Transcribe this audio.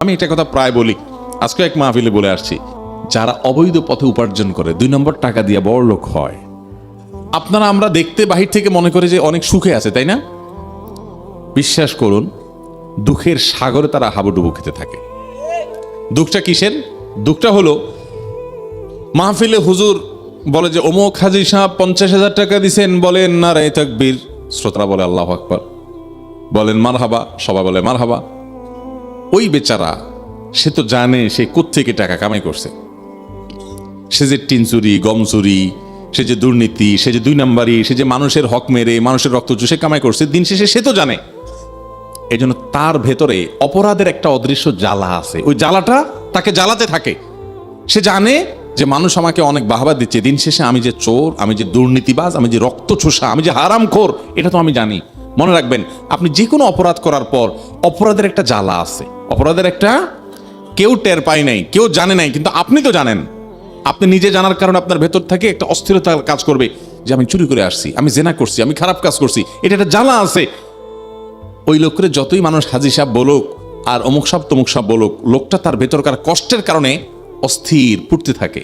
আমি এটা কথা প্রায় বলি, আজকে এক মাহফিলে বলে আসছি, যারা অবৈধ পথে উপার্জন করে 2 নম্বর টাকা দিয়ে বড় লোক হয়, আপনারা আমরা দেখতে বাহির থেকে মনে করি যে অনেক সুখে আছে, তাই না? বিশ্বাস করুন, দুঃখের সাগরে তারা হাবুডুবু খেতে থাকে। দুঃখটা কিসের? দুঃখটা হলো মাহফিলে হুজুর বলে যে অমুক হাজী সাহেব 50,000 টাকা দিছেন, বলেন নারায়ে তাকবীর, শ্রোতারা বলে আল্লাহু আকবার, বলেন মারহাবা, সবাই বলে মারহাবা। ওই বেচারা, সে তো জানে সে কোত্থেকে টাকা কামাই করছে। সে যে টিন চুরি, গম চুরি, সে যে দুর্নীতি, সে যে 2 নাম্বারি, সে যে মানুষের হক মেরে মানুষের রক্ত চুষে কামাই করছে, দিন শেষে সে তো জানে। এই জন্য তার ভেতরে অপরাধের একটা অদৃশ্য জ্বালা আছে, ওই জ্বালাটা তাকে জ্বালাতে থাকে। সে জানে যে মানুষ আমাকে অনেক বাহবা দিচ্ছে, দিন শেষে আমি যে চোর, আমি যে দুর্নীতিবাজ, আমি যে রক্ত চোষা, আমি যে হারামখোর, এটা তো আমি জানি। মনে রাখবেন, আপনি যে কোনো অপরাধ করার পর অপরাধের একটা জ্বালা আছে, অপরাধের একটা, কেউ টের পায় নাই, কেউ জানে নাই, কিন্তু আপনি তো জানেন। আপনি নিজে জানার কারণে আপনার ভেতর থেকে একটা অস্থিরতা কাজ করবে যে আমি চুরি করে আসছি, আমি জেনা করছি, আমি খারাপ কাজ করছি, এটা একটা জ্বালা আছে। ওই লোকের যতই মানুষ হাজী সাহেব বলুক আর অমুক সাহেব তমুক সাহেব বলুক, লোকটা তার ভেতরকার কষ্টের কারণে অস্থির পড়তে থাকে।